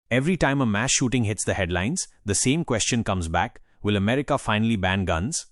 Every time a mass shooting hits the headlines, the same question comes back: will America finally ban guns?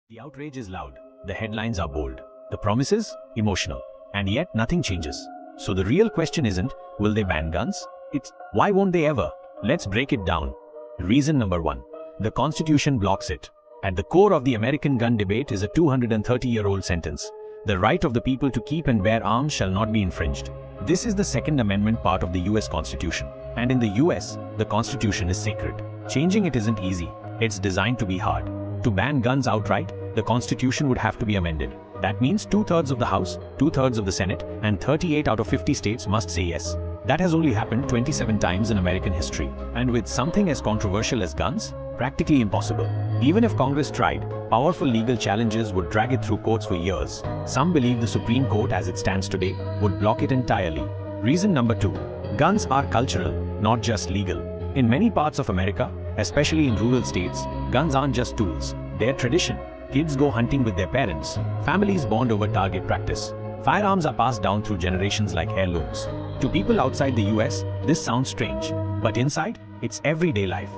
The outrage is loud, the headlines are bold, the promises emotional, and yet nothing changes. So the real question isn't, will they ban guns? It's, why won't they ever? Let's break it down. Reason number 1. The Constitution blocks it. At the core of the American gun debate is a 230-year-old sentence: the right of the people to keep and bear arms shall not be infringed. This is the Second Amendment part of the US Constitution. And in the US, the Constitution is sacred. Changing it isn't easy. It's designed to be hard. To ban guns outright, the Constitution would have to be amended. That means 2/3 of the House, 2/3 of the Senate, and 38 out of 50 states must say yes. That has only happened 27 times in American history. And with something as controversial as guns, practically impossible. Even if Congress tried, powerful legal challenges would drag it through courts for years. Some believe the Supreme Court, as it stands today, would block it entirely. Reason number 2. Guns are cultural, not just legal. In many parts of America, especially in rural states, guns aren't just tools. They're tradition. Kids go hunting with their parents. Families bond over target practice. Firearms are passed down through generations like heirlooms. To people outside the US, this sounds strange. But inside, it's everyday life.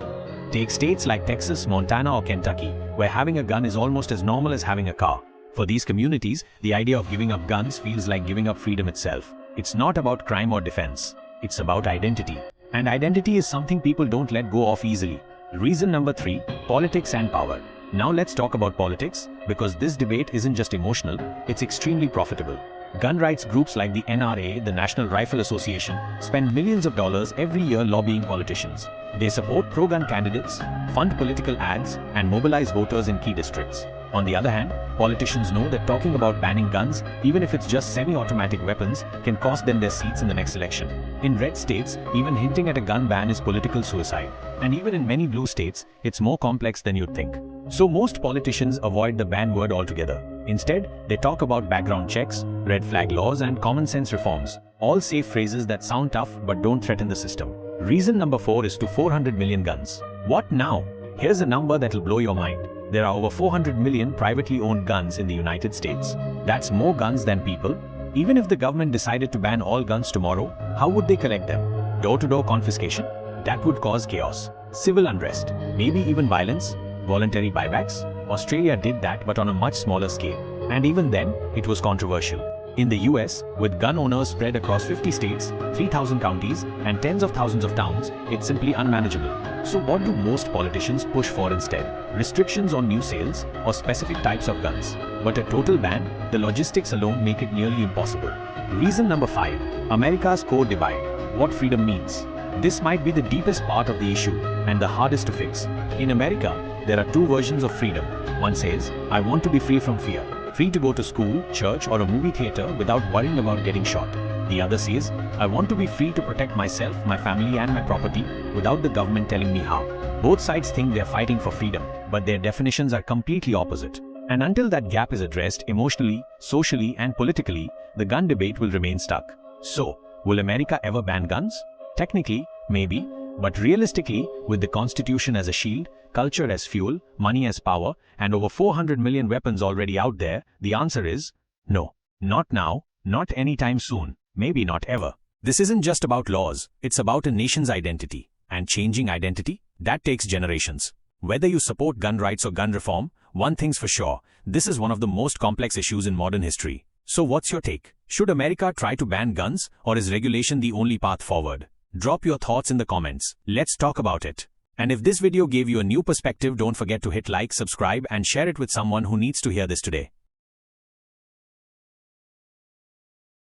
Take states like Texas, Montana, or Kentucky, where having a gun is almost as normal as having a car. For these communities, the idea of giving up guns feels like giving up freedom itself. It's not about crime or defense. It's about identity. And identity is something people don't let go of easily. Reason number 3. Politics and power. Now let's talk about politics, because this debate isn't just emotional, it's extremely profitable. Gun rights groups like the NRA, the National Rifle Association, spend millions of dollars every year lobbying politicians. They support pro-gun candidates, fund political ads, and mobilize voters in key districts. On the other hand, politicians know that talking about banning guns, even if it's just semi-automatic weapons, can cost them their seats in the next election. In red states, even hinting at a gun ban is political suicide. And even in many blue states, it's more complex than you'd think. So most politicians avoid the ban word altogether. Instead, they talk about background checks, red flag laws, and common sense reforms. All safe phrases that sound tough but don't threaten the system. Reason number 4 is to 400 million guns. What now? Here's a number that'll blow your mind. There are over 400 million privately owned guns in the United States. That's more guns than people. Even if the government decided to ban all guns tomorrow, how would they collect them? Door-to-door confiscation? That would cause chaos, civil unrest, maybe even violence. Voluntary buybacks? Australia did that, but on a much smaller scale. And even then, it was controversial. In the US, with gun owners spread across 50 states, 3,000 counties, and tens of thousands of towns, it's simply unmanageable. So what do most politicians push for instead? Restrictions on new sales or specific types of guns. But a total ban, the logistics alone make it nearly impossible. Reason number 5. America's core divide. What freedom means. This might be the deepest part of the issue and the hardest to fix. In America, there are two versions of freedom. One says, I want to be free from fear. Free to go to school, church, or a movie theater without worrying about getting shot. The other says, I want to be free to protect myself, my family, and my property without the government telling me how. Both sides think they're fighting for freedom, but their definitions are completely opposite. And until that gap is addressed emotionally, socially, and politically, the gun debate will remain stuck. So, will America ever ban guns? Technically, maybe, but realistically, with the Constitution as a shield, culture as fuel, money as power, and over 400 million weapons already out there, the answer is no. Not now, not anytime soon, maybe not ever. This isn't just about laws, it's about a nation's identity. And changing identity? That takes generations. Whether you support gun rights or gun reform, one thing's for sure, this is one of the most complex issues in modern history. So what's your take? Should America try to ban guns, or is regulation the only path forward? Drop your thoughts in the comments. Let's talk about it. And if this video gave you a new perspective, don't forget to hit like, subscribe, and share it with someone who needs to hear this today.